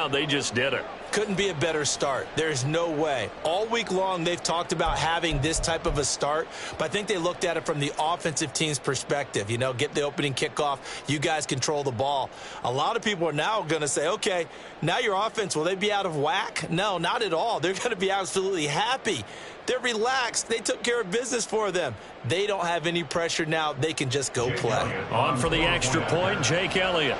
They just did it. Couldn't be a better start. There's no way. All week long, they've talked about having this type of a start, but I think they looked at it from the offensive team's perspective. You know, get the opening kickoff. You guys control the ball. A lot of people are now going to say, okay, now your offense, will they be out of whack? No, not at all. They're going to be absolutely happy. They're relaxed. They took care of business for them. They don't have any pressure now. They can just go play. On for the extra point, Jake Elliott.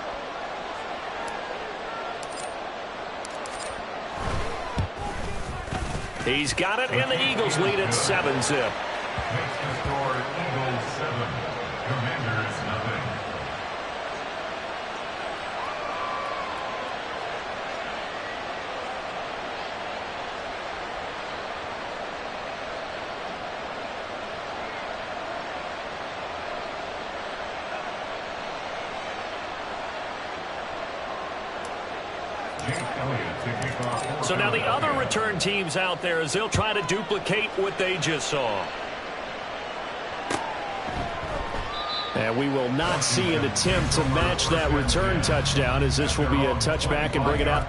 He's got it, and the Eagles lead at 7-zip. Makes the score Eagles 7, Commanders nothing. So now the other return teams out there as they'll try to duplicate what they just saw. And we will not see an attempt to match that return touchdown, as this will be a touchback and bring it out.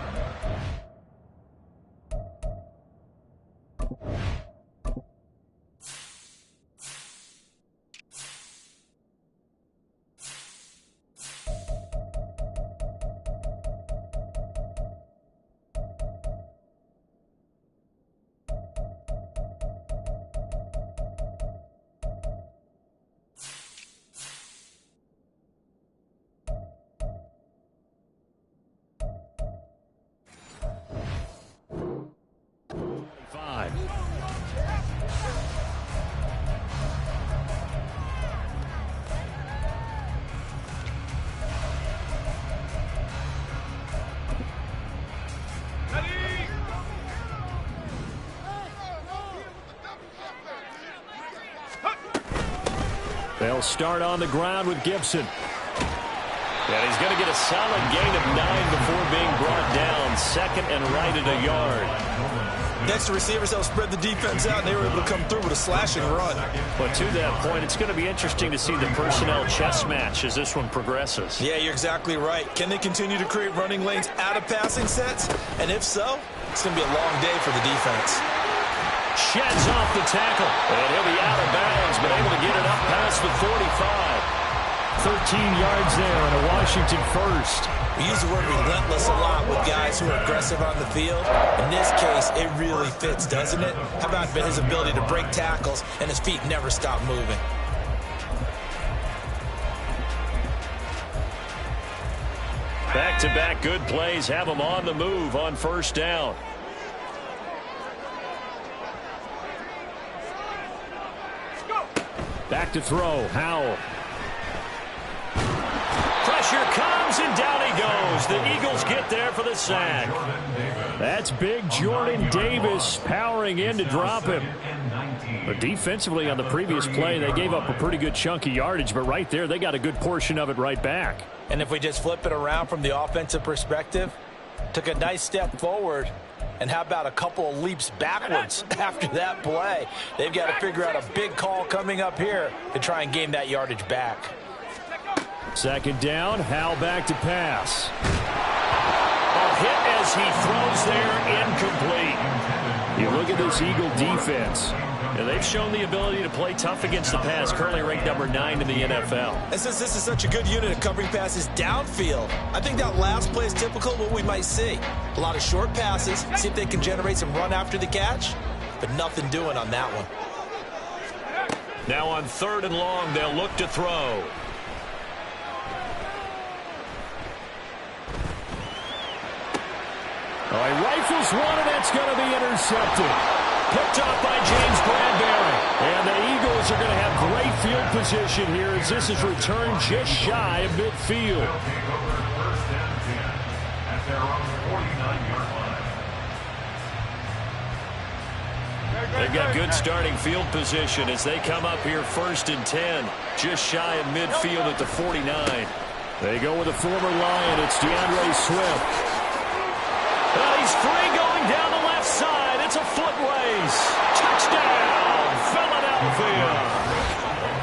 They'll start on the ground with Gibson. And he's going to get a solid gain of 9 before being brought down. Second and right at a yard. Next to receivers, they'll spread the defense out, and they were able to come through with a slashing run. But to that point, it's going to be interesting to see the personnel chess match as this one progresses. Yeah, you're exactly right. Can they continue to create running lanes out of passing sets? And if so, it's going to be a long day for the defense. Sheds off the tackle, and he'll be out of bounds, but able to get it up past the 45. 13 yards there and a Washington first. We use the word relentless a lot with guys who are aggressive on the field. In this case, it really fits, doesn't it? How about his ability to break tackles and his feet never stop moving? Back-to-back good plays have him on the move on first down. Back to throw, Howell. Pressure comes, and down he goes. The Eagles get there for the sack. That's big Jordan Davis powering in to drop him. But defensively on the previous play, they gave up a pretty good chunk of yardage, but right there, they got a good portion of it right back. And if we just flip it around from the offensive perspective, took a nice step forward. And how about a couple of leaps backwards after that play? They've got to figure out a big call coming up here to try and gain that yardage back. Second down, Howell back to pass. A hit as he throws there, incomplete. You look at this Eagle defense, and they've shown the ability to play tough against the pass, currently ranked number 9 in the NFL. And since this is such a good unit of covering passes downfield, I think that last play is typical of what we might see. A lot of short passes, see if they can generate some run after the catch, but nothing doing on that one. Now on 3rd and long, they'll look to throw. All right, rifles one, and that's going to be intercepted. Picked off by James Bradbury. And the Eagles are going to have great field position here as this is returned just shy of midfield. They've got good starting field position as they come up here 1st and 10, just shy of midfield at the 49. They go with a former Lion. It's DeAndre Swift. Well, he's free going down the left side. It's a foot race. Touchdown, Philadelphia.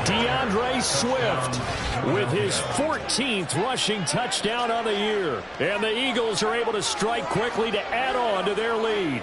DeAndre Swift with his 14th rushing touchdown on the year. And the Eagles are able to strike quickly to add on to their lead.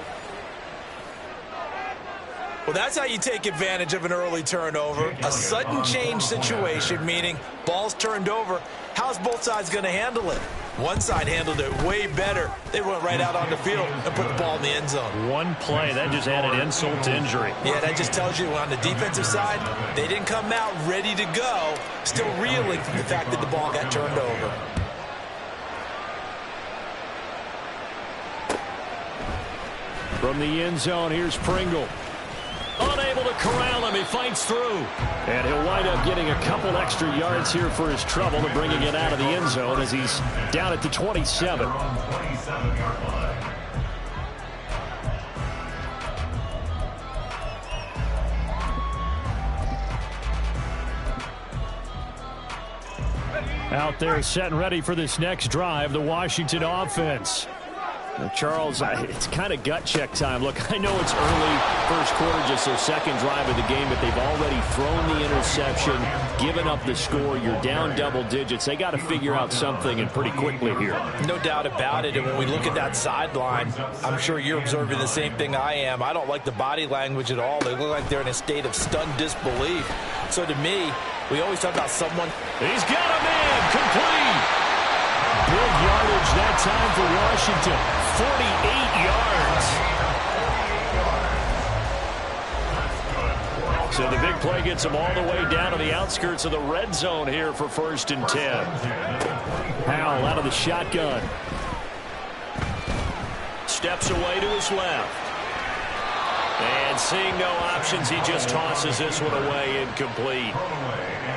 Well, that's how you take advantage of an early turnover. A sudden change situation, meaning ball's turned over. How's both sides going to handle it? One side handled it way better. They went right out on the field and put the ball in the end zone. One play, that just added insult to injury. Yeah, that just tells you on the defensive side, they didn't come out ready to go, still reeling from the fact that the ball got turned over. From the end zone, here's Pringle. Unable to corral him. He fights through. And he'll wind up getting a couple extra yards here for his trouble to bringing it out of the end zone as he's down at the 27. Out there set and ready for this next drive, the Washington offense. Now, Charles, it's kind of gut check time. Look, I know it's early, first quarter, just their second drive of the game, but they've already thrown the interception, given up the score. You're down double digits. They got to figure out something, and pretty quickly here. No doubt about it. And when we look at that sideline, I'm sure you're observing the same thing I am. I don't like the body language at all. They look like they're in a state of stunned disbelief. So to me, we always talk about someone. He's got a man, complete. Big yardage that time for Washington. 48 yards. So the big play gets them all the way down to the outskirts of the red zone here for 1st and 10. Howell out of the shotgun. Steps away to his left. And seeing no options, he just tosses this one away, incomplete.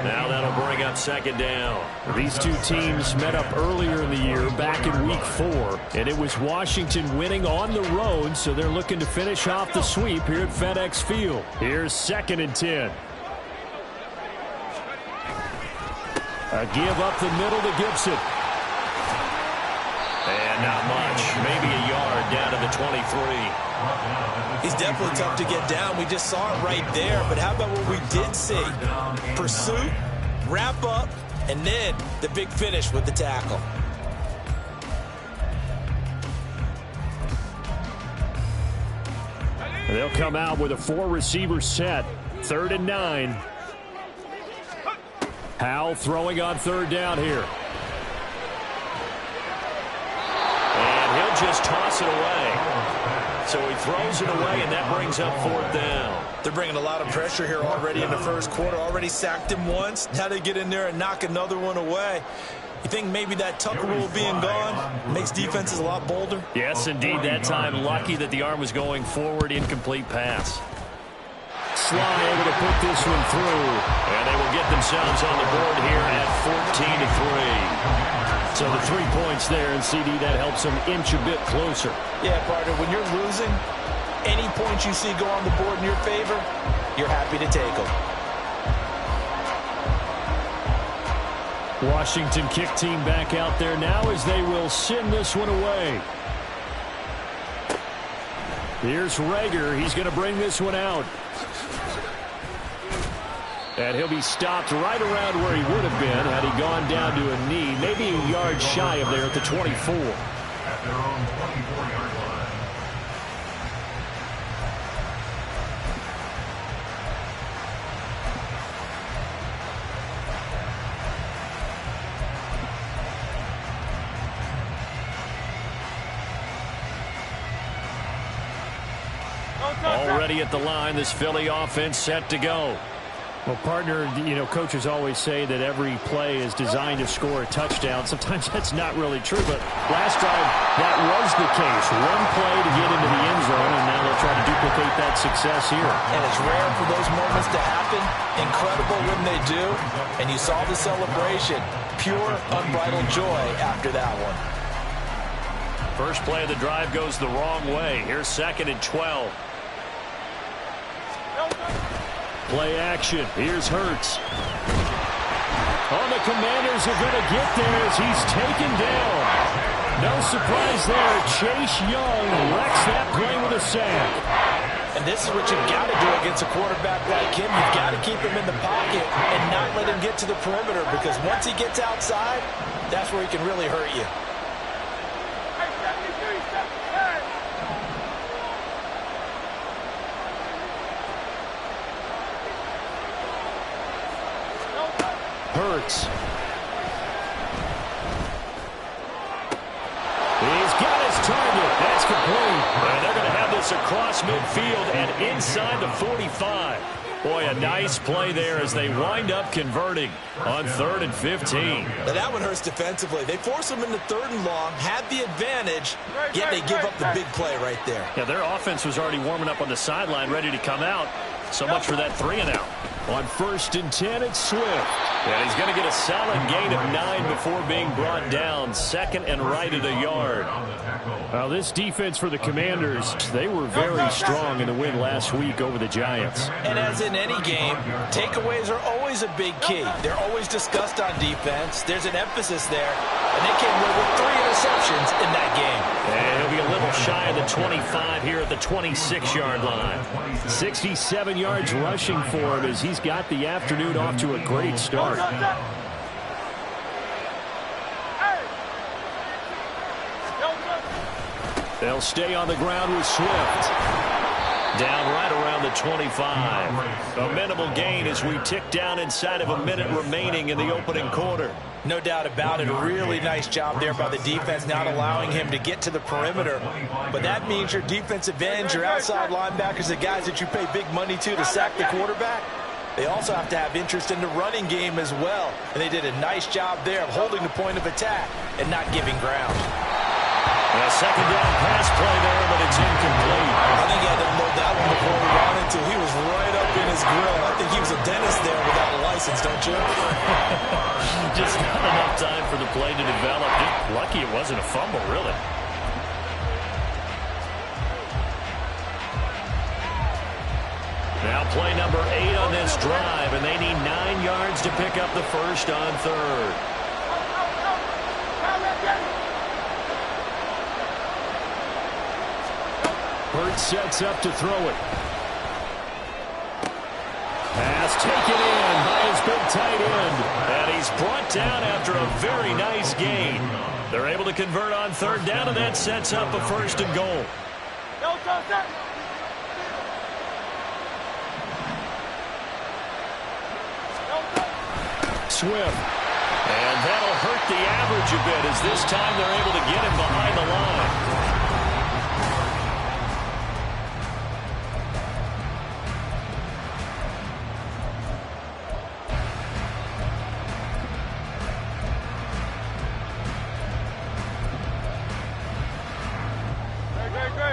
Now that'll bring up 2nd down. These two teams met up earlier in the year, back in Week 4, and it was Washington winning on the road, so they're looking to finish off the sweep here at FedEx Field. Here's 2nd and 10. A give up the middle to Gibson. And not much, maybe a yard down to the 23. He's definitely tough to get down. We just saw it right there. But how about what we did see? Pursuit, wrap up, and then the big finish with the tackle. They'll come out with a 4-receiver set. 3rd and 9. Howell throwing on 3rd down here. And he'll just toss it away. So he throws it away, and that brings up 4th down. They're bringing a lot of pressure here already in the first quarter. Already sacked him once. Now they get in there and knock another one away. You think maybe that Tucker rule being gone makes defenses a lot bolder? Yes, indeed. That time, lucky that the arm was going forward. Incomplete pass. Sly able to put this one through. And they will get themselves on the board here at 14-3. So the 3 points there, and CD, that helps them inch a bit closer. Yeah, partner, when you're losing, any points you see go on the board in your favor, you're happy to take them. Washington kick team back out there now as they will send this one away. Here's Rager. He's going to bring this one out. And he'll be stopped right around where he would have been had he gone down to a knee, maybe a yard shy of there at the 24. At their own 24-yard line. Already at the line, this Philly offense set to go. Well, partner, you know, coaches always say that every play is designed to score a touchdown. Sometimes that's not really true, but last drive, that was the case. One play to get into the end zone, and now they'll try to duplicate that success here. And it's rare for those moments to happen. Incredible when they do. And you saw the celebration. Pure, unbridled joy after that one. First play of the drive goes the wrong way. Here's 2nd and 12. Play action. Here's Hurts. Oh, the Commanders are going to get there as he's taken down. No surprise there. Chase Young wrecks that play with a sack. And this is what you've got to do against a quarterback like him. You've got to keep him in the pocket and not let him get to the perimeter, because once he gets outside, that's where he can really hurt you. Hurts. He's got his target. That's complete. And they're going to have this across midfield and inside the 45. Boy, a nice play there as they wind up converting on 3rd and 15. Now that one hurts defensively. They force them into 3rd and long, had the advantage, yet they give up the big play right there. Yeah, their offense was already warming up on the sideline, ready to come out. So much for that 3-and-out. On 1st and 10, it's Swift. And he's going to get a solid gain of 9 before being brought down. 2nd and right at a yard. Well, this defense for the Commanders, they were very strong in the win last week over the Giants. And as in any game, takeaways are always a big key. They're always discussed on defense. There's an emphasis there. And they came away with 3 interceptions in that game. And he'll be a little shy of the 25 here at the 26-yard line. 67 yards rushing for him as he's got the afternoon off to a great start. They'll stay on the ground with Swift. Down right around the 25. A minimal gain as we tick down inside of a minute remaining in the opening quarter. No doubt about it. A really nice job there by the defense, not allowing him to get to the perimeter. But that means your defensive ends, your outside linebackers, the guys that you pay big money to sack the quarterback, they also have to have interest in the running game as well. And they did a nice job there of holding the point of attack and not giving ground. A 2nd down pass play there, but it's incomplete. I think he had to load that one before we ran into. He was right up in his grill. I think he was a dentist there without a license, don't you? Just not enough time for the play to develop. Just lucky it wasn't a fumble, really. Now play number 8 on this drive, and they need 9 yards to pick up the first on 3rd. Hurts sets up to throw it. Pass taken in by his big tight end. And he's brought down after a very nice gain. They're able to convert on 3rd down, and that sets up a 1st and goal. Swift. And that'll hurt the average a bit as this time they're able to get him behind the line.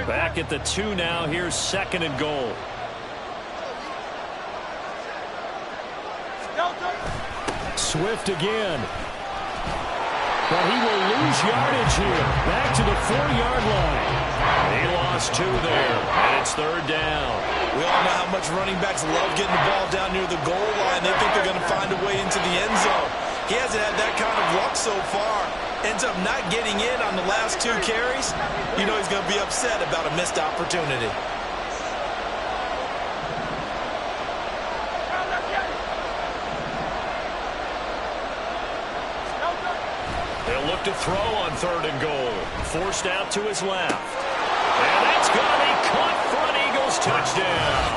Back at the 2 now. Here's 2nd and goal. Swift again. But he will lose yardage here. Back to the 4-yard line. He lost 2 there, and it's 3rd down. We all know how much running backs love getting the ball down near the goal line. They think they're going to find a way into the end zone. He hasn't had that kind of luck so far. Ends up not getting in on the last 2 carries. You know he's going to be upset about a missed opportunity. They'll look to throw on 3rd and goal. Forced out to his left. And that's going to be caught front. Eagles touchdown.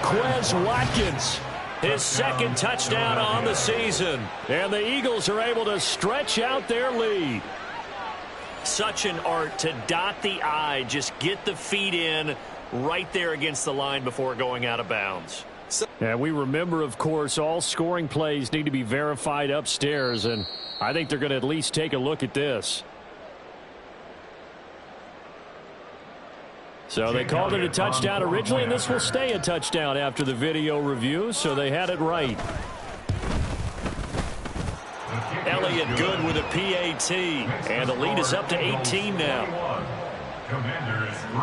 Quez Watkins. His 2nd touchdown on the season. And the Eagles are able to stretch out their lead. Such an art to dot the I, just get the feet in right there against the line before going out of bounds. And we remember, of course, all scoring plays need to be verified upstairs, and I think they're going to at least take a look at this. So they called it a touchdown originally, and this will stay a touchdown after the video review, so they had it right. Elliott good with a PAT, and the lead is up to 18 now. Commanders 3.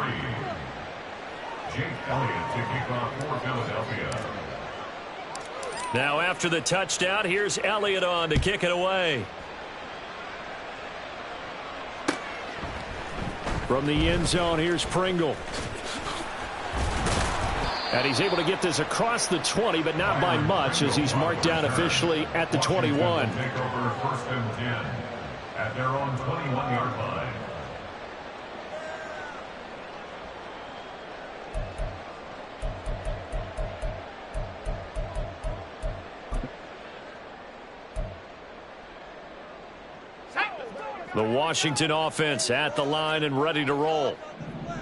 Jake Elliott to kick off for Philadelphia. Now after the touchdown, here's Elliott on to kick it away. From the end zone, here's Pringle. And he's able to get this across the 20, but not by much, as he's marked down officially at the 21. Take over 1st and 10 at their own 21-yard line. The Washington offense at the line and ready to roll.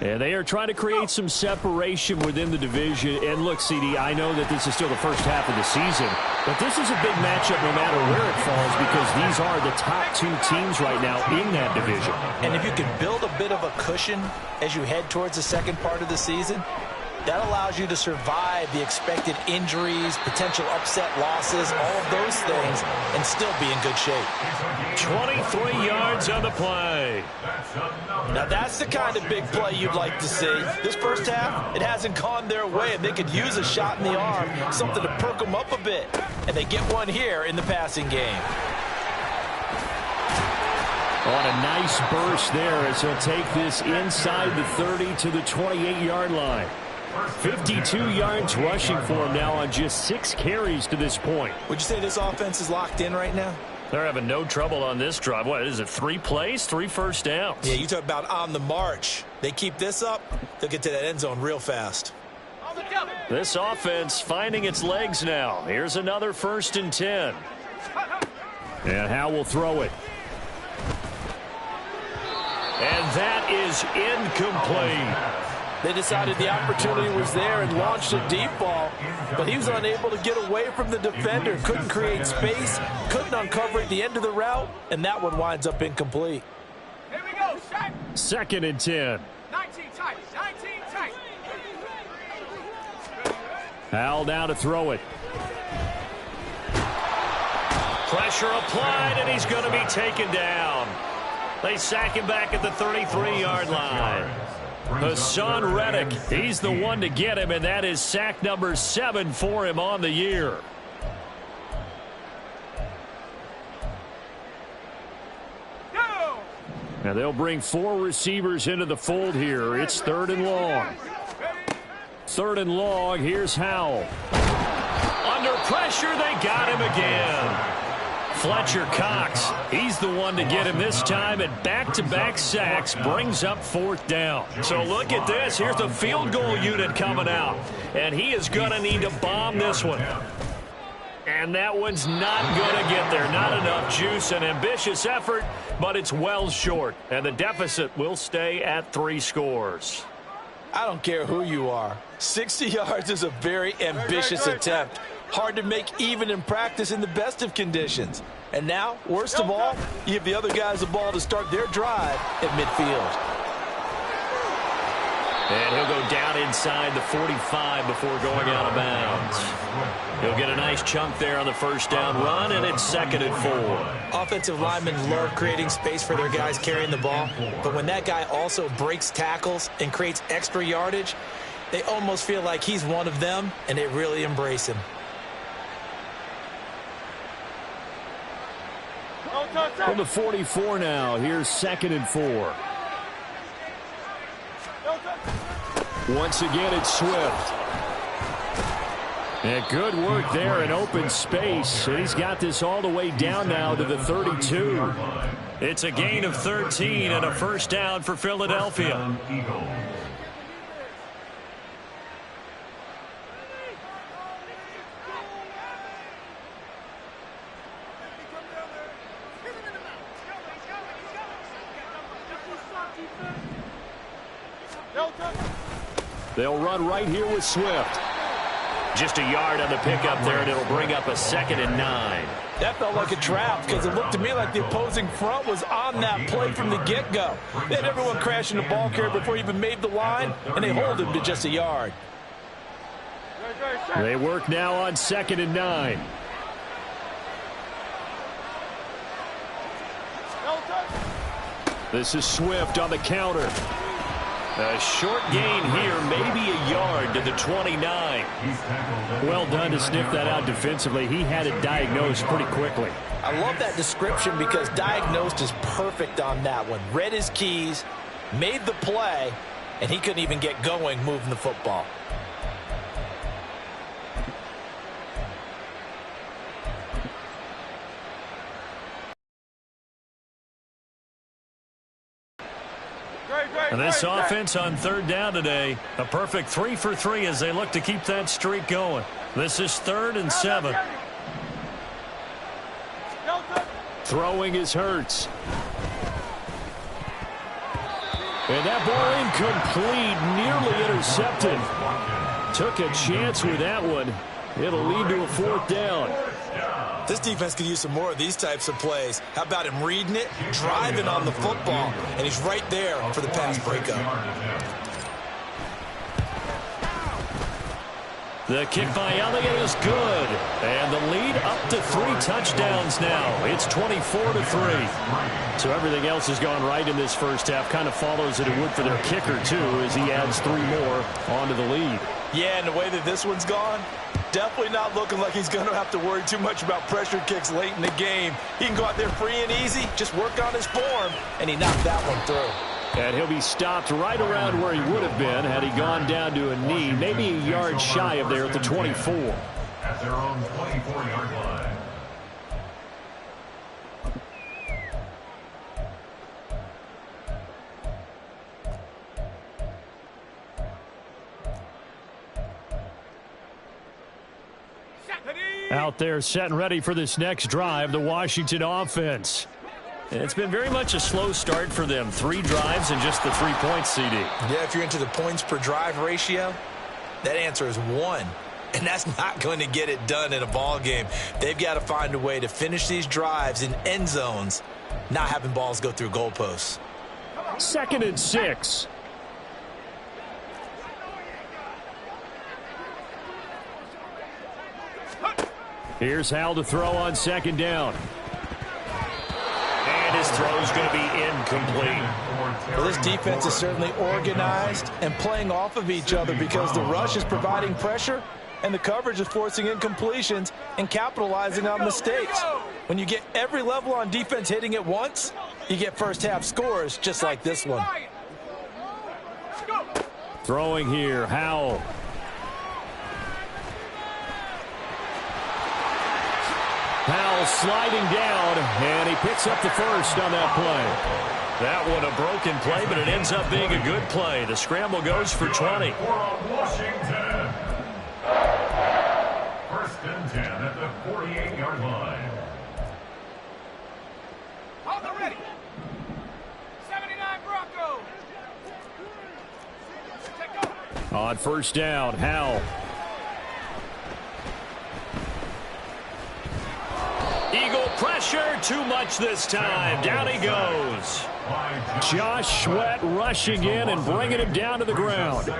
And they are trying to create some separation within the division. And look, CD, I know that this is still the first half of the season, but this is a big matchup no matter where it falls, because these are the top two teams right now in that division. And if you can build a bit of a cushion as you head towards the second part of the season, that allows you to survive the expected injuries, potential upset losses, all of those things, and still be in good shape. 23 yards on the play. Now that's the kind of big play you'd like to see. This first half, it hasn't gone their way, and they could use a shot in the arm, something to perk them up a bit. And they get one here in the passing game. On a nice burst there as he'll take this inside the 30 to the 28-yard line. 52 yards rushing for him now on just 6 carries to this point. Would you say this offense is locked in right now? They're having no trouble on this drive. What is it, 3 plays, 3 first downs? Yeah, you talk about on the march. They keep this up, they'll get to that end zone real fast. This offense finding its legs now. Here's another 1st and 10. And Howe will throw it. And that is incomplete. They decided the opportunity was there and launched a deep ball, but he was unable to get away from the defender, couldn't create space, couldn't uncover at the end of the route, and that one winds up incomplete. Here we go, 2nd and 10. 19 tight, 19 tight. Howell now to throw it. Pressure applied, and he's going to be taken down. They sack him back at the 33-yard line. Hassan Reddick, he's the one to get him, and that is sack number 7 for him on the year. Go! Now they'll bring 4 receivers into the fold here. It's 3rd and long. 3rd and long, here's Howell. Under pressure, they got him again. Fletcher Cox, he's the one to get him this time, and back-to-back sacks brings up 4th down. So look at this. Here's the field goal unit coming out, and he is going to need to bomb this one. And that one's not going to get there. Not enough juice. An ambitious effort, but it's well short, and the deficit will stay at 3 scores. I don't care who you are. 60 yards is a very ambitious attempt. Hard to make even in practice in the best of conditions. And now, worst of all, you give the other guys the ball to start their drive at midfield. And he'll go down inside the 45 before going out of bounds. He'll get a nice chunk there on the 1st down run, and it's 2nd and 4. Offensive linemen love creating space for their guys carrying the ball, but when that guy also breaks tackles and creates extra yardage, they almost feel like he's one of them, and they really embrace him. From the 44 now, here's 2nd and 4. Once again, it's Swift. And good work there in open space. And he's got this all the way down now to the 32. It's a gain of 13 and a 1st down for Philadelphia. They'll run right here with Swift. Just a yard on the pickup there, and it'll bring up a 2nd and 9. That felt like a trap because it looked to me like the opposing front was on that play from the get-go. They had everyone crashing the ball carrier before he even made the line, and they hold him to just a yard. They work now on 2nd and 9. This is Swift on the counter. A short gain here, maybe a yard to the 29. Well done to sniff that out defensively. He had it diagnosed pretty quickly. I love that description because diagnosed is perfect on that one. Read his keys, made the play, and he couldn't even get going moving the football. And this offense on third down today, a perfect 3 for 3 as they look to keep that streak going. This is 3rd and 7. Throwing is Hurts. And that ball incomplete, nearly intercepted. Took a chance with that one. It'll lead to a 4th down. This defense could use some more of these types of plays. How about him reading it, driving on the football, and he's right there for the pass breakup. The kick by Elliott is good. And the lead up to 3 touchdowns now. It's 24-3. So everything else has gone right in this first half. Kind of follows that it would for their kicker, too, as he adds 3 more onto the lead. Yeah, and the way that this one's gone, definitely not looking like he's going to have to worry too much about pressure kicks late in the game. He can go out there free and easy, just work on his form, and he knocked that one through. And he'll be stopped right around where he would have been had he gone down to a knee, maybe a yard shy of there at the 24. At their own 24-yard line. Out there set and ready for this next drive, the Washington offense. It's been very much a slow start for them. 3 drives and just the 3 points, CD. Yeah, if you're into the points per drive ratio, that answer is 1. And that's not going to get it done in a ball game. They've got to find a way to finish these drives in end zones, not having balls go through goalposts. 2nd and 6. Here's Hal to throw on 2nd down. And his throw's going to be incomplete. Well, this defense is certainly organized and playing off of each other because the rush is providing pressure and the coverage is forcing incompletions and capitalizing on mistakes. When you get every level on defense hitting at once, you get first half scores just like this one. Throwing here, Howell. Howell sliding down, and he picks up the first on that play. That one a broken play, but it ends up being a good play. The scramble goes for 20. Washington. 1st and 10 at the 48-yard line. On the ready. 79 Broncos. On 1st down, Howell. Eagle pressure, too much this time. Down he goes. Josh Sweat rushing in and bringing him down to the ground.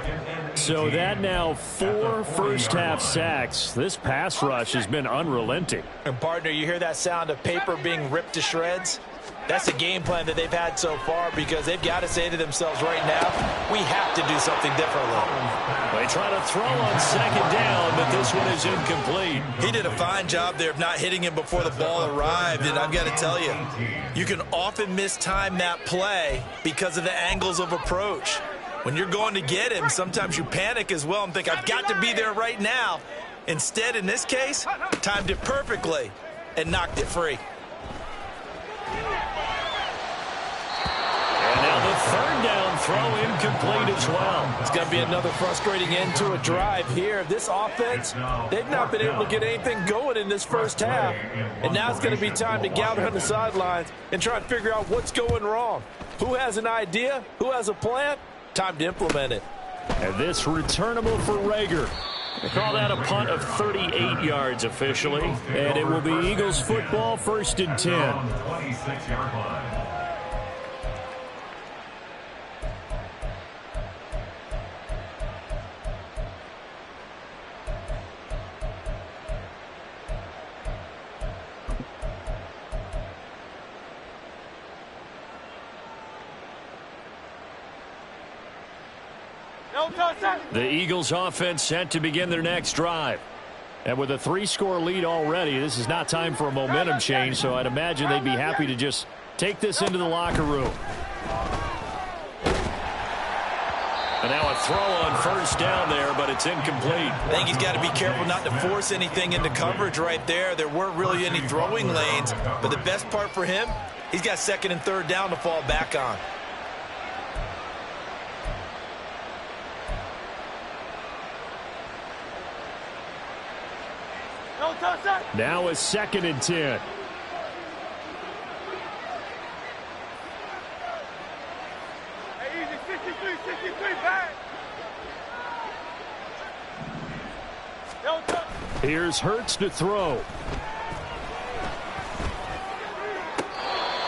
So that now 4 first-half sacks. This pass rush has been unrelenting. And, partner, you hear that sound of paper being ripped to shreds? That's the game plan that they've had so far because they've got to say to themselves right now, we have to do something differently. They try to throw on 2nd down, but this one is incomplete. He did a fine job there of not hitting him before the ball arrived, and I've got to tell you, you can often mistime that play because of the angles of approach. When you're going to get him, sometimes you panic as well and think, I've got to be there right now. Instead, in this case, timed it perfectly and knocked it free. And now the 3rd down throw incomplete as well. It's going to be another frustrating end to a drive here. This offense, they've not been able to get anything going in this first half. And now it's going to be time to gather on the sidelines and try and figure out what's going wrong. Who has an idea? Who has a plan? Time to implement it. And this returnable for Rager. They call that a punt of 38 yards officially. And it will be Eagles football, 1st and 10. 26-yard line. The Eagles offense set to begin their next drive. And with a 3-score lead already, this is not time for a momentum change, so I'd imagine they'd be happy to just take this into the locker room. And now a throw on 1st down there, but it's incomplete. I think he's got to be careful not to force anything into coverage right there. There weren't really any throwing lanes, but the best part for him, he's got 2nd and 3rd down to fall back on. Now a 2nd and 10. Here's Hurts to throw.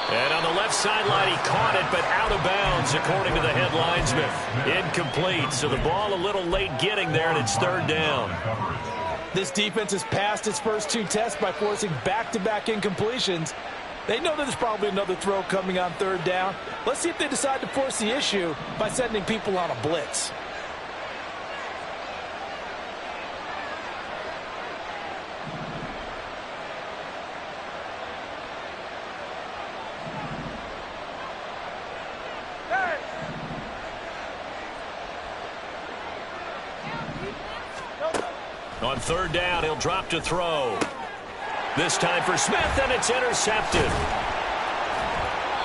And on the left sideline, he caught it, but out of bounds, according to the head linesman. Incomplete, so the ball a little late getting there, and it's 3rd down. This defense has passed its first 2 tests by forcing back-to-back incompletions. They know that there's probably another throw coming on 3rd down. Let's see if they decide to force the issue by sending people on a blitz. On 3rd down, he'll drop to throw. This time for Smith, and it's intercepted.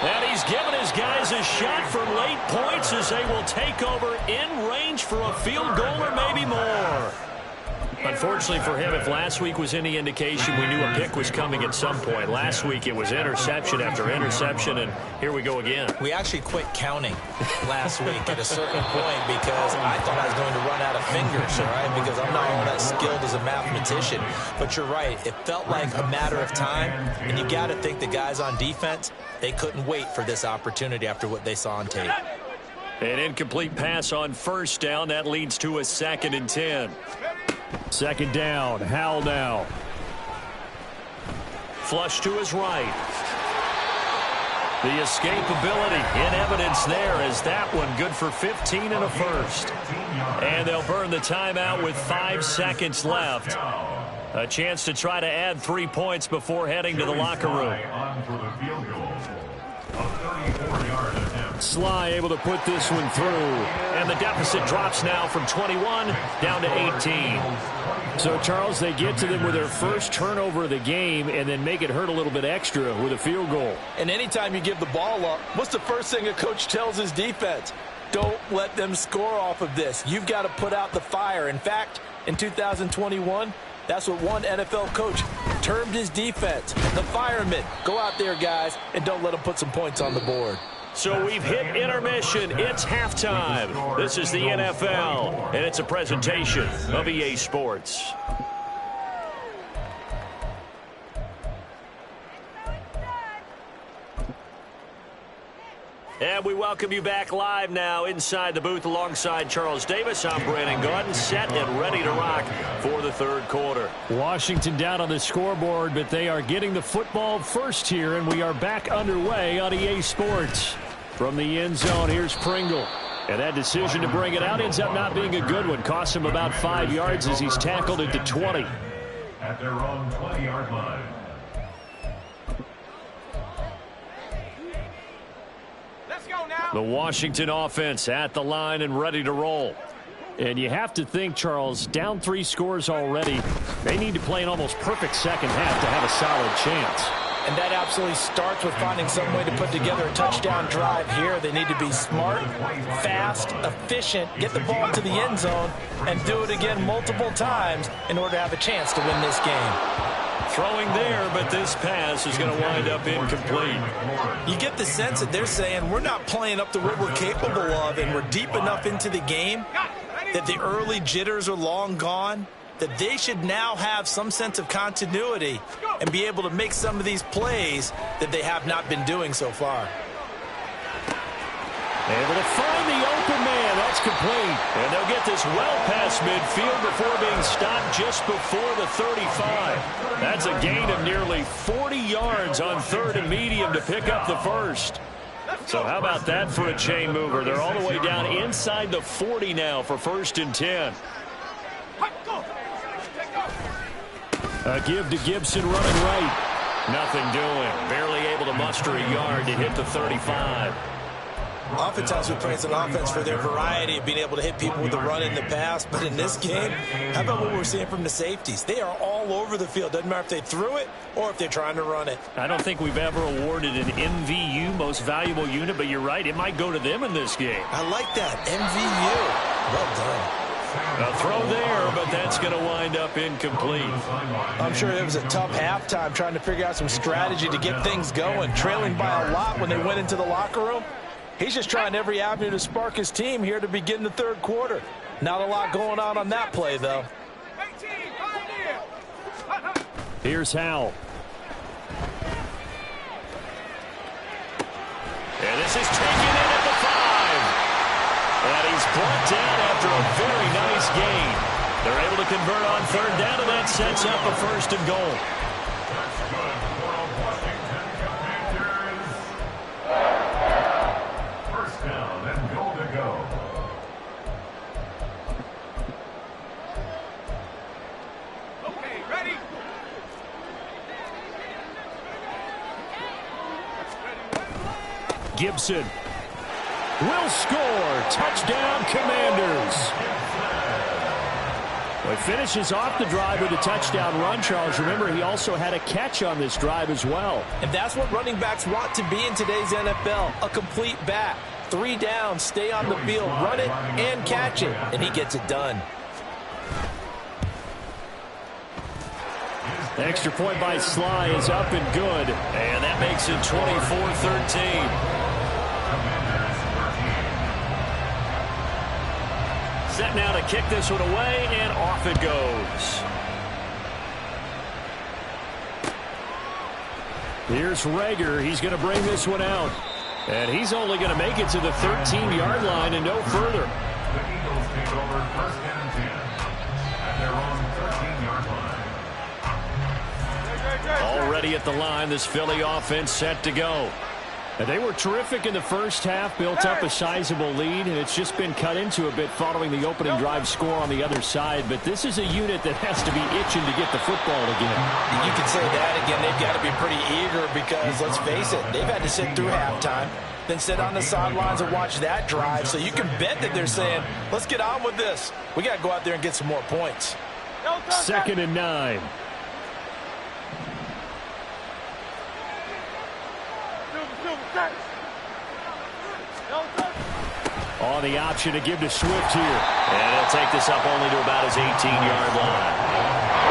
And he's given his guys a shot for late points as they will take over in range for a field goal or maybe more. Unfortunately for him, if last week was any indication, we knew a pick was coming at some point. Last week it was interception after interception, and here we go again. We actually quit counting last week at a certain point because I thought I was going to run out of fingers, all right, because I'm not all that skilled as a mathematician. But you're right. It felt like a matter of time, and you got to think the guys on defense, they couldn't wait for this opportunity after what they saw on tape. An incomplete pass on 1st down. That leads to a 2nd and 10. 2nd down. Howell now. Flush to his right. The escapability in evidence there as that one good for 15 and a first. And they'll burn the timeout with 5 seconds left. A chance to try to add 3 points before heading to the locker room. Sly able to put this one through. And the deficit drops now from 21 down to 18. So, Charles, they get to them with their first turnover of the game and then make it hurt a little bit extra with a field goal. And anytime you give the ball up, what's the first thing a coach tells his defense? Don't let them score off of this. You've got to put out the fire. In fact, in 2021, that's what one NFL coach termed his defense. The firemen. Go out there, guys, and don't let them put some points on the board. So we've hit intermission. It's halftime. This is the NFL, and it's a presentation of EA Sports. And we welcome you back live now inside the booth alongside Charles Davis. I'm Brandon Gaudin, set and ready to rock for the 3rd quarter. Washington down on the scoreboard, but they are getting the football first here, and we are back underway on EA Sports. From the end zone, here's Pringle. And that decision to bring it out ends up not being a good one. Costs him about 5 yards as he's tackled it to 20. At their own 20-yard line. The Washington offense at the line and ready to roll. And you have to think, Charles, down 3 scores already. They need to play an almost perfect second half to have a solid chance. And that absolutely starts with finding some way to put together a touchdown drive here. They need to be smart, fast, efficient, get the ball into the end zone, and do it again multiple times in order to have a chance to win this game. Throwing there, but this pass is going to wind up incomplete. You get the sense that they're saying we're not playing up to what we're capable of, and we're deep enough into the game that the early jitters are long gone, that they should now have some sense of continuity and be able to make some of these plays that they have not been doing so far. Able to find the open man. That's complete. And they'll get this well past midfield before being stopped just before the 35. That's a gain of nearly 40 yards on 3rd and medium to pick up the first. So how about that for a chain mover? They're all the way down inside the 40 now for 1st and 10. A give to Gibson running right. Nothing doing. Barely able to muster a yard to hit the 35. Oftentimes we praise an offense for their variety of being able to hit people with the run in the pass. But in this game, how about what we're seeing from the safeties? They are all over the field. Doesn't matter if they threw it or if they're trying to run it. I don't think we've ever awarded an MVU, most valuable unit, but you're right. It might go to them in this game. I like that. MVU. Well done. A throw there, but that's going to wind up incomplete. I'm sure it was a tough halftime trying to figure out some strategy to get things going. Trailing by a lot when they went into the locker room. He's just trying every avenue to spark his team here to begin the third quarter. Not a lot going on that play, though. Here's Howell. And this is taken in at the 5. And he's brought down after a very nice gain. They're able to convert on third down, and that sets up a 1st and goal. That's good for Washington Commanders. 1st down and goal to go. Okay, ready? Gibson will score. Touchdown, Commanders. Well, he finishes off the drive with a touchdown run, Charles. Remember, he also had a catch on this drive as well. And that's what running backs want to be in today's NFL, a complete back. 3 down, stay on the field, run it, and catch it. And he gets it done. The extra point by Sly is up and good. And that makes it 24-13. Set now to kick this one away, and off it goes. Here's Rager. He's going to bring this one out. And he's only going to make it to the 13-yard line and no further. The Eagles take over 1st and 10 at their own 13-yard line. Already at the line, this Philly offense set to go. And they were terrific in the first half, built up a sizable lead, and it's just been cut into a bit following the opening drive score on the other side. But this is a unit that has to be itching to get the football again. You can say that again. They've got to be pretty eager because, let's face it, they've had to sit through halftime, then sit on the sidelines and watch that drive. So you can bet that they're saying, let's get on with this. We got to go out there and get some more points. 2nd and 9. On the option to give to Swift here. And he'll take this up only to about his 18-yard line.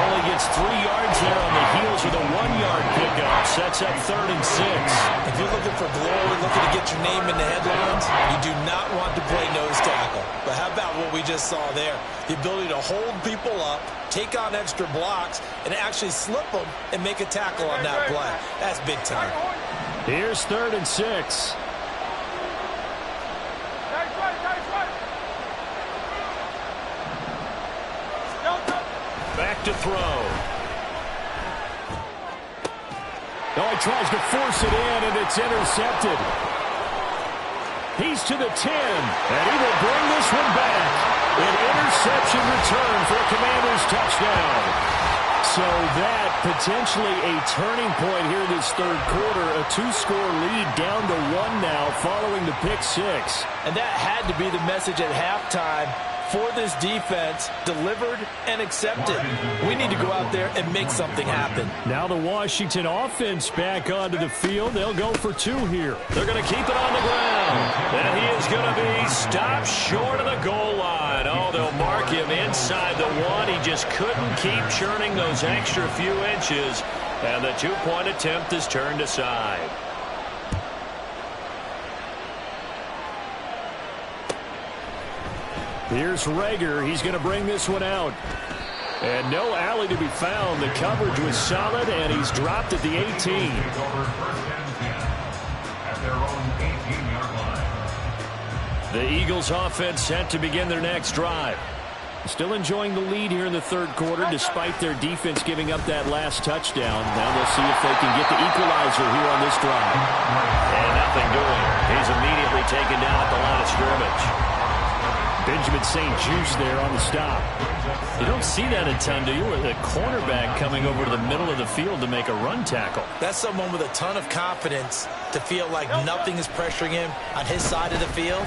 Only gets 3 yards there on the heels of a 1-yard pickup. Sets up 3rd and 6. If you're looking for glory, looking to get your name in the headlines, you do not want to play nose tackle. But how about what we just saw there? The ability to hold people up, take on extra blocks, and actually slip them and make a tackle on that play. That's big time. Here's 3rd and 6. Back to throw. Oh, he tries to force it in, and it's intercepted. He's to the 10, and he will bring this one back. An interception return for a Commanders touchdown. So that potentially a turning point here in this third quarter. A 2-score lead down to 1 now following the pick 6. And that had to be the message at halftime for this defense, delivered and accepted. We need to go out there and make something happen. Now the Washington offense back onto the field. They'll go for 2 here. They're going to keep it on the ground. And he is going to be stopped short of the goal line. Oh, they'll mark him inside the 1. He just couldn't keep churning those extra few inches. And the 2-point attempt is turned aside. Here's Rager. He's going to bring this one out. And no alley to be found. The coverage was solid, and he's dropped at the 18. Take over 1st and 10 at their own 18-yard line. The Eagles offense set to begin their next drive. Still enjoying the lead here in the third quarter despite their defense giving up that last touchdown. Now we'll see if they can get the equalizer here on this drive. And nothing doing. He's immediately taken down at the line of scrimmage. Benjamin St. Juste there on the stop. You don't see that a ton, do you? With a cornerback coming over to the middle of the field to make a run tackle. That's someone with a ton of confidence to feel like nothing is pressuring him on his side of the field.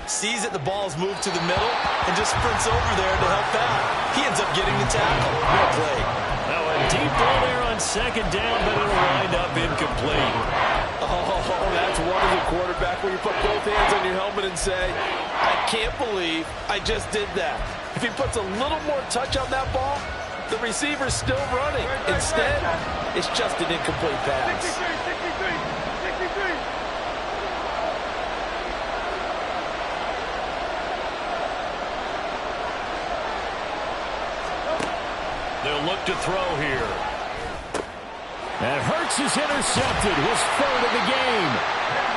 Sees that the ball is moved to the middle and just sprints over there to help out. He ends up getting the tackle. Well played. Now a deep ball there on 2nd down, but it'll wind up incomplete. Oh, that's one as a quarterback when you put both hands on your helmet and say, I can't believe I just did that. If he puts a little more touch on that ball, the receiver's still running. Instead, it's just an incomplete pass. 63, 63. They'll look to throw here. And Hurts is intercepted, his third of the game.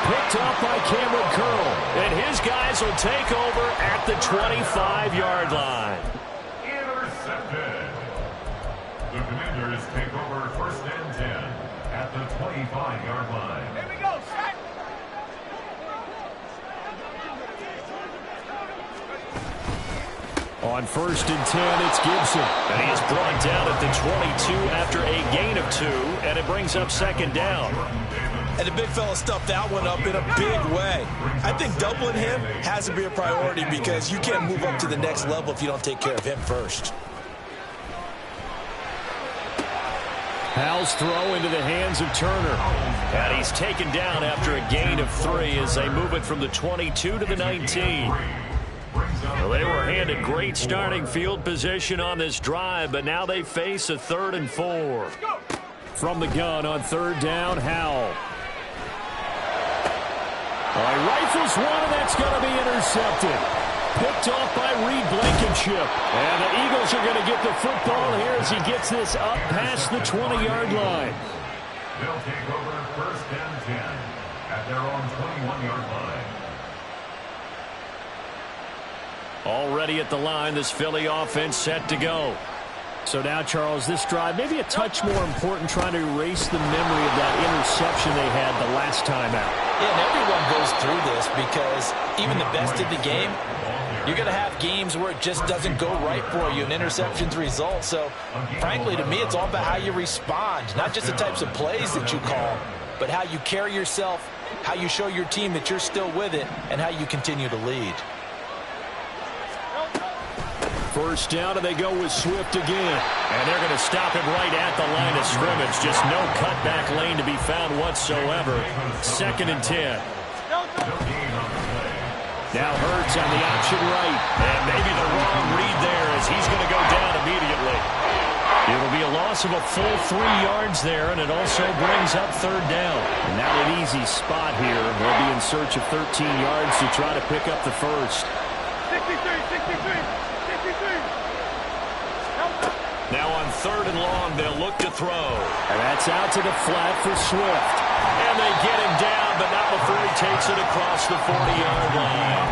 Picked up by Cameron Curl. And his guys will take over at the 25-yard line. Intercepted. The Commanders take over first and 10 at the 25-yard line. Here we go, set. On first and 10, it's Gibson. And he is brought down at the 22 after a gain of 2, and it brings up second down. And the big fella stuffed that one up in a big way. I think doubling him has to be a priority because you can't move up to the next level if you don't take care of him first. Howell's throw into the hands of Turner. And he's taken down after a gain of 3 as they move it from the 22 to the 19. Well, they were handed great starting field position on this drive, but now they face a 3rd and 4. From the gun on 3rd down, Howell. Well, he rifles one, and that's going to be intercepted. Picked off by Reed Blankenship. And the Eagles are going to get the football here as he gets this up past the 20-yard line. They'll take over first and 10 at their own 21-yard line. Already at the line, this Philly offense set to go. So now, Charles, this drive, maybe a touch more important, trying to erase the memory of that interception they had the last time out. Yeah, and everyone goes through this because even the best in the game, you're going to have games where it just doesn't go right for you, and interceptions result. So, frankly, to me, it's all about how you respond, not just the types of plays that you call, but how you carry yourself, how you show your team that you're still with it, and how you continue to lead. First down, and they go with Swift again. And they're going to stop him right at the line of scrimmage. Just no cutback lane to be found whatsoever. 2nd and 10. Now Hurts on the option right. And maybe the wrong read there as he's going to go down immediately. It'll be a loss of a full 3 yards there, and it also brings up 3rd down. And not an easy spot here. They'll be in search of 13 yards to try to pick up the first. 63. Now on 3rd and long, they'll look to throw. And that's out to the flat for Swift. And they get him down, but not before he takes it across the 40-yard line.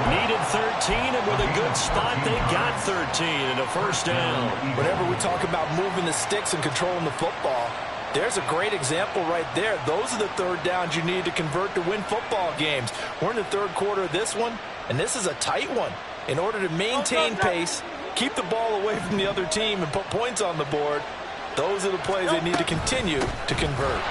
Needed 13, and with a good spot, they got 13 and a first down. Whenever we talk about moving the sticks and controlling the football, there's a great example right there. Those are the 3rd downs you need to convert to win football games. We're in the 3rd quarter of this one, and this is a tight one. In order to maintain pace, keep the ball away from the other team, and put points on the board, those are the plays they need to continue to convert.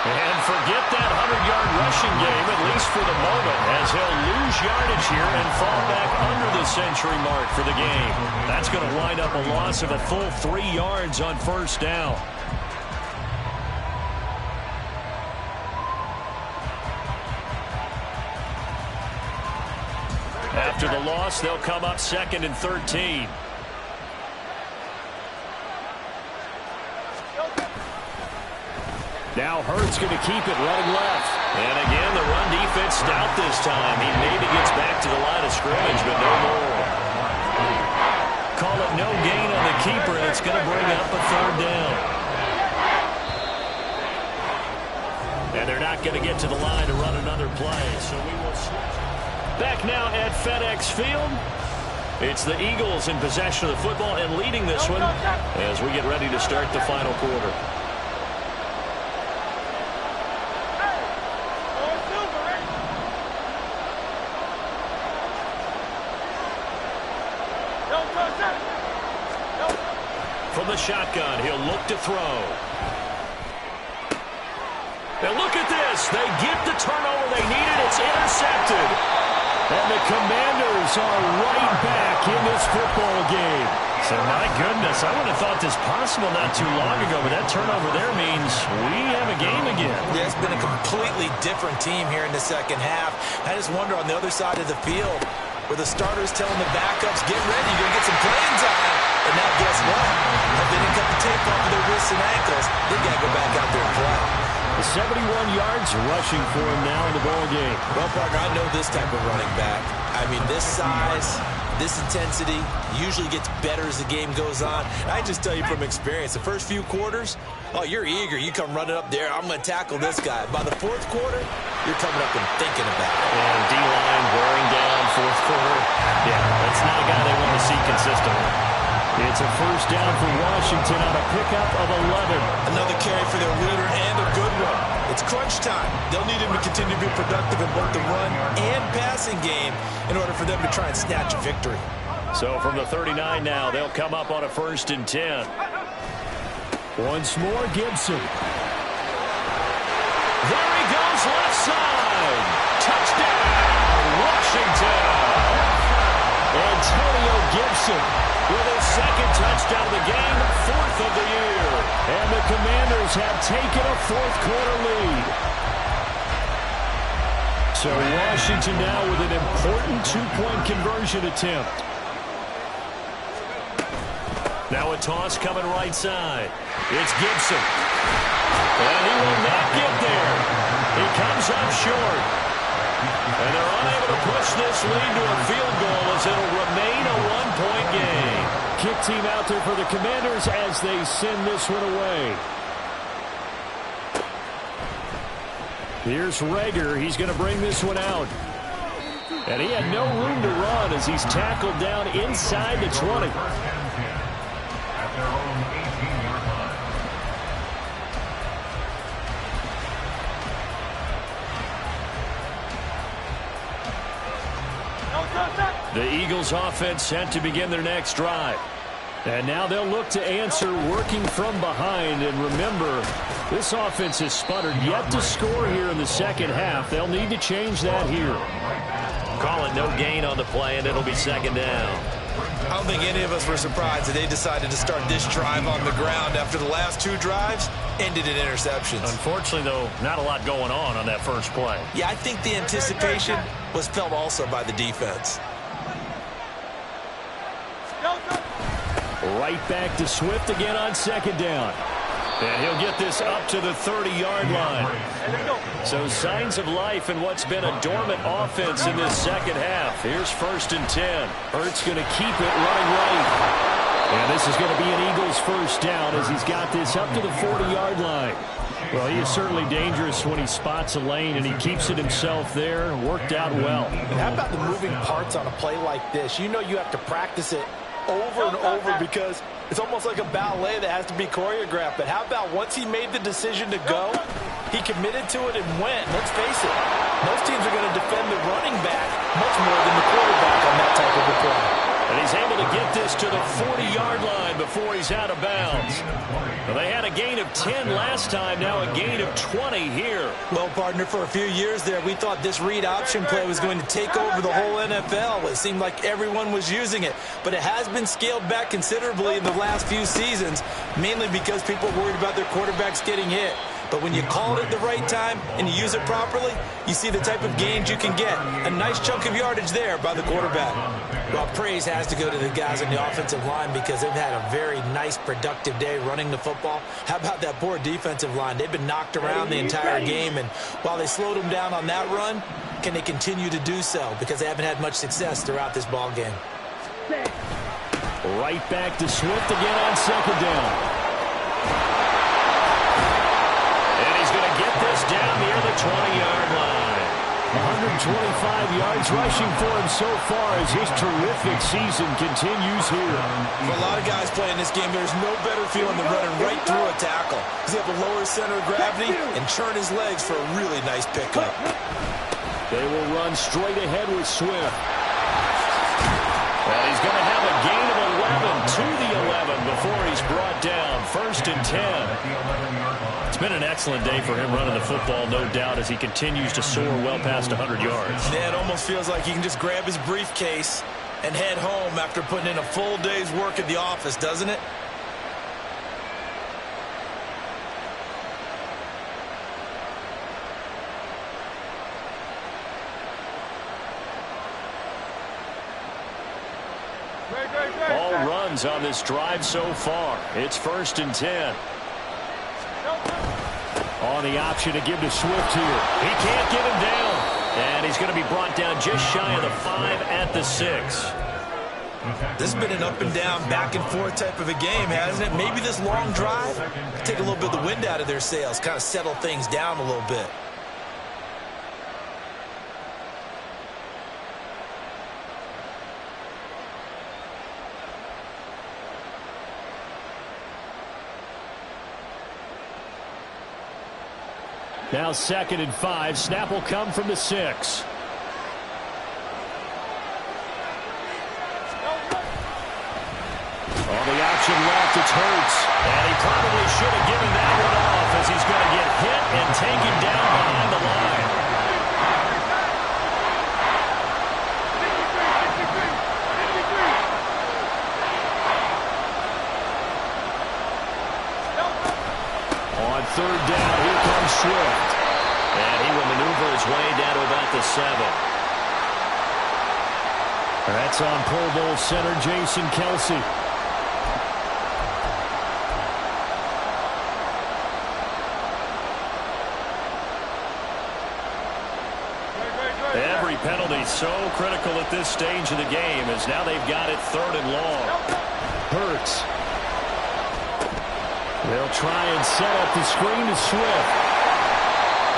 And forget that 100-yard rushing game, at least for the moment, as he'll lose yardage here and fall back under the century mark for the game. That's going to wind up a loss of a full 3 yards on first down. After the loss, they'll come up 2nd and 13. Now Hurts going to keep it running left. And again, the run defense stout this time. He maybe gets back to the line of scrimmage, but no more. Call it no gain on the keeper, and it's going to bring up a 3rd down. And they're not going to get to the line to run another play, so we will switch. Back now at FedEx Field. It's the Eagles in possession of the football and leading this one as we get ready to start the final quarter. From the shotgun, he'll look to throw. Now look at this. They get the turnover they needed. It's intercepted. And the Commanders are right back in this football game. So, my goodness, I would have thought this possible not too long ago, but that turnover there means we have a game again. Yeah, it's been a completely different team here in the second half. I just wonder on the other side of the field, where the starter's telling the backups, get ready, you're going to get some playing time. And now guess what? If they didn't cut the tape off of their wrists and ankles, they got to go back out there and play. 71 yards rushing for him now in the ball game. Well, partner, I know this type of running back. I mean, this size, this intensity usually gets better as the game goes on. And I just tell you from experience, the first few quarters, oh, you're eager. You come running up there, I'm going to tackle this guy. By the fourth quarter, you're coming up and thinking about it. And D-line wearing down fourth quarter. Yeah, that's not a guy they want to see consistently. It's a first down for Washington on a pickup of 11. Another carry for their leader and a good one. It's crunch time. They'll need him to continue to be productive in both the run and passing game in order for them to try and snatch a victory. So from the 39 now, they'll come up on a 1st and 10. Once more, Gibson. There he goes, left side. Touchdown, Washington. Antonio Gibson with his second touchdown of the game, 4th of the year. And the Commanders have taken a fourth-quarter lead. So Washington now with an important two-point conversion attempt. Now a toss coming right side. It's Gibson. And he will not get there. He comes up short. And they're unable to push this lead to a field goal as it'll remain a one-point game. Kick team out there for the Commanders as they send this one away. Here's Rager. He's going to bring this one out. And he had no room to run as he's tackled down inside the 20. At their own 18-yard line. The Eagles offense set to begin their next drive. And now they'll look to answer working from behind. And remember, this offense has sputtered yet to score here in the second half. They'll need to change that here. Call it no gain on the play, and it'll be 2nd down. I don't think any of us were surprised that they decided to start this drive on the ground after the last 2 drives ended in interceptions. Unfortunately, though, not a lot going on that first play. Yeah, I think the anticipation was felt also by the defense. Right back to Swift again on 2nd down. And he'll get this up to the 30-yard line. So signs of life in what's been a dormant offense in this second half. Here's 1st and 10. Hurts going to keep it running right. And this is going to be an Eagles first down as he's got this up to the 40-yard line. Well, he is certainly dangerous when he spots a lane, and he keeps it himself there. Worked out well. And how about the moving parts on a play like this? You know you have to practice it over and over because it's almost like a ballet that has to be choreographed. But how about once he made the decision to go, he committed to it and went. Let's face it, most teams are going to defend the running back much more than the quarterback on that type of a play. And he's able to get this to the 40-yard line before he's out of bounds. Well, they had a gain of 10 last time, now a gain of 20 here. Well, partner, for a few years there, we thought this read option play was going to take over the whole NFL. It seemed like everyone was using it. But it has been scaled back considerably in the last few seasons, mainly because people are worried about their quarterbacks getting hit. But when you call it at the right time and you use it properly, you see the type of gains you can get. A nice chunk of yardage there by the quarterback. Well, praise has to go to the guys on the offensive line because they've had a very nice, productive day running the football. How about that poor defensive line? They've been knocked around the entire game, and while they slowed them down on that run, can they continue to do so? Because they haven't had much success throughout this ball game. Right back to Swift again on 2nd down. Get this down near the 20-yard line. 125 yards rushing for him so far as his terrific season continues here. For a lot of guys playing this game, there's no better feeling than running right through a tackle. He's able to lower his center of gravity and churn his legs for a really nice pickup. They will run straight ahead with Swift. Well, he's going to have a gain of 11 to the 11 before he's brought down. 1st and 10. It's been an excellent day for him running the football, no doubt, as he continues to soar well past 100 yards. Yeah, it almost feels like he can just grab his briefcase and head home after putting in a full day's work at the office, doesn't it? All runs on this drive so far. It's 1st and 10. On the option to give to Swift here. He can't get him down. And he's going to be brought down just shy of the 5 at the 6. This has been an up and down, back and forth type of a game, hasn't it? Maybe this long drive take a little bit of the wind out of their sails, kind of settle things down a little bit. Now 2nd and 5. Snap will come from the 6. On the option left, it's Hurts. And he probably should have given that one off as he's going to get hit and taken down behind the line. On 3rd down, here comes Swift. And he will maneuver his way down to about the 7. That's on Pro Bowl center Jason Kelsey. Every penalty so critical at this stage of the game as now they've got it 3rd and long. Hurts. They'll try and set up the screen to Swift.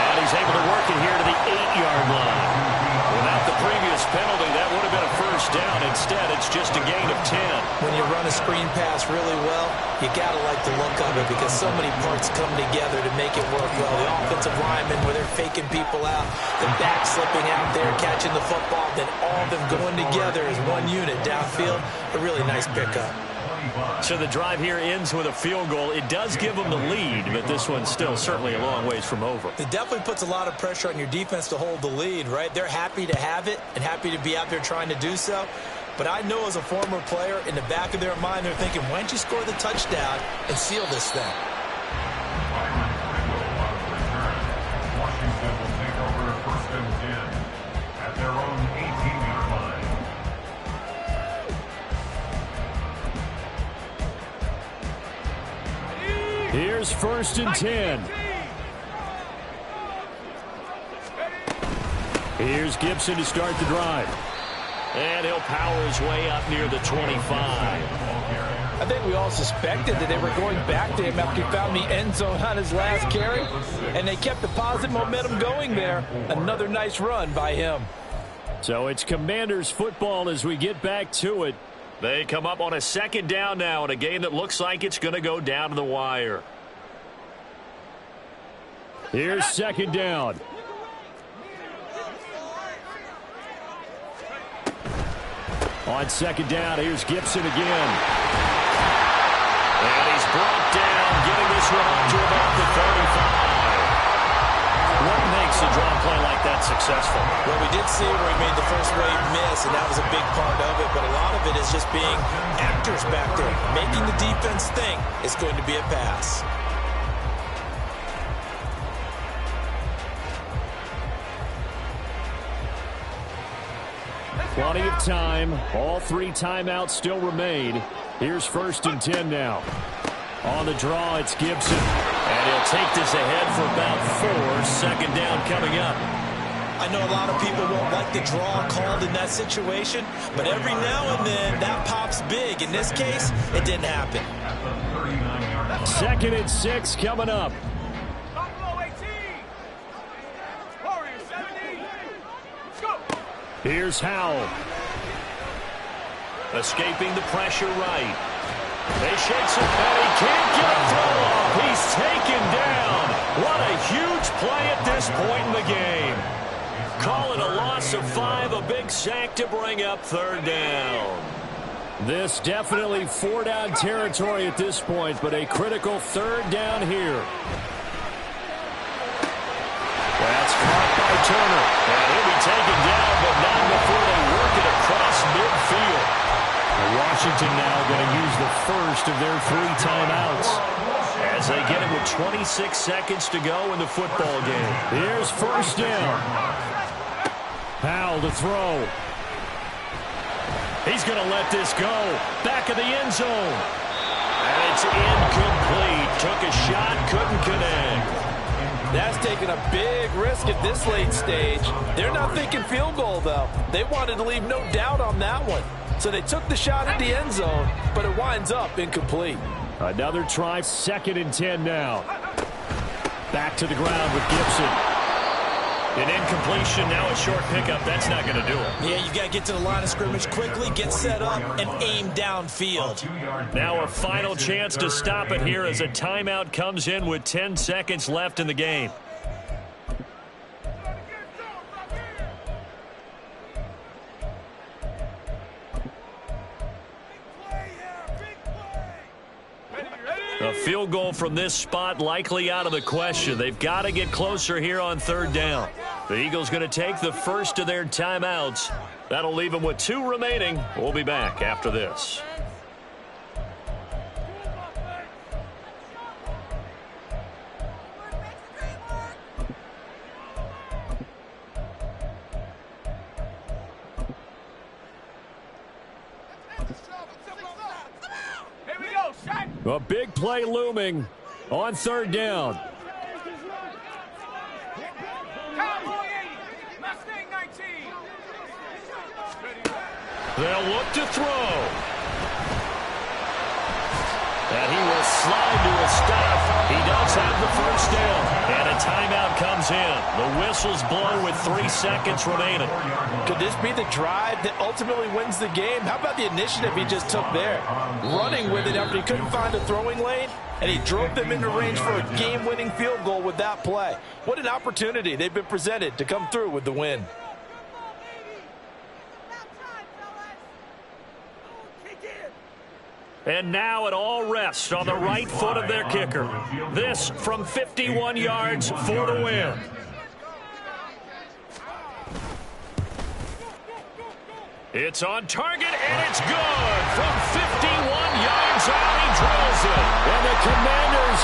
And he's able to work it here to the 8-yard line. Without the previous penalty, that would have been a 1st down. Instead, it's just a gain of 10. When you run a screen pass really well, you got to like the look of it because so many parts come together to make it work well. The offensive linemen, where they're faking people out, the back slipping out there, catching the football, then all of them going together as one unit downfield. A really nice pickup. So the drive here ends with a field goal. It does give them the lead, but this one's still certainly a long ways from over. It definitely puts a lot of pressure on your defense to hold the lead, right? They're happy to have it and happy to be out there trying to do so. But I know as a former player, in the back of their mind, they're thinking, why don't you score the touchdown and seal this thing? Washington will take over 1st and 10 at their own 18-yard line. Here's 1st and 10. Here's Gibson to start the drive. And he'll power his way up near the 25. I think we all suspected that they were going back to him after he found the end zone on his last carry, and they kept the positive momentum going there. Another nice run by him. So it's Commanders football as we get back to it. They come up on a 2nd down now in a game that looks like it's going to go down to the wire. Here's 2nd down. On 2nd down, here's Gibson again. And he's brought down, getting this one up to about the 35. What makes a draw play like that successful? Well, we did see where he made the first wave miss, and that was a big part of it. But a lot of it is just being actors back there, making the defense think it's going to be a pass. Plenty of time. All 3 timeouts still remain. Here's 1st and 10 now. On the draw, it's Gibson. And he'll take this ahead for about 4. 2nd down coming up. I know a lot of people won't like the draw called in that situation, but every now and then that pops big. In this case, it didn't happen. 2nd and 6 coming up. Here's Howell. Escaping the pressure right. They shake some and he can't get a throw off. He's taken down. What a huge play at this point in the game. Call it a loss of 5, a big sack to bring up 3rd down. This definitely 4-down territory at this point, but a critical 3rd down here. That's caught by Turner. And he'll be taken down, but not before they work it across midfield. Washington now going to use the first of their 3 timeouts as they get it with 26 seconds to go in the football game. Here's 1st down. Howell to throw. He's going to let this go. Back of the end zone. And it's incomplete. Took a shot, couldn't connect. That's taking a big risk at this late stage. They're not thinking field goal, though. They wanted to leave no doubt on that one. So they took the shot at the end zone, but it winds up incomplete. Another try, 2nd and 10 now. Back to the ground with Gibson. An incompletion, now a short pickup. That's not going to do it. Yeah, you got to get to the line of scrimmage quickly, get set up, and aim downfield. Now a final chance to stop it here as a timeout comes in with 10 seconds left in the game. A field goal from this spot likely out of the question. They've got to get closer here on 3rd down. The Eagles going to take the first of their timeouts. That'll leave them with 2 remaining. We'll be back after this. A big play looming on 3rd down. They'll look to throw. And he will slide to a stop. He does have the first down. And a timeout comes in. The whistles blow with 3 seconds remaining. Could this be the drive that ultimately wins the game? How about the initiative he just took there? Running with it after he couldn't find a throwing lane, and he drove them into range for a game-winning field goal with that play. What an opportunity they've been presented to come through with the win. And now it all rests on the right foot of their kicker. This from 51 yards for the win. It's on target, and it's good. From 51 yards out, he drills it. And the Commanders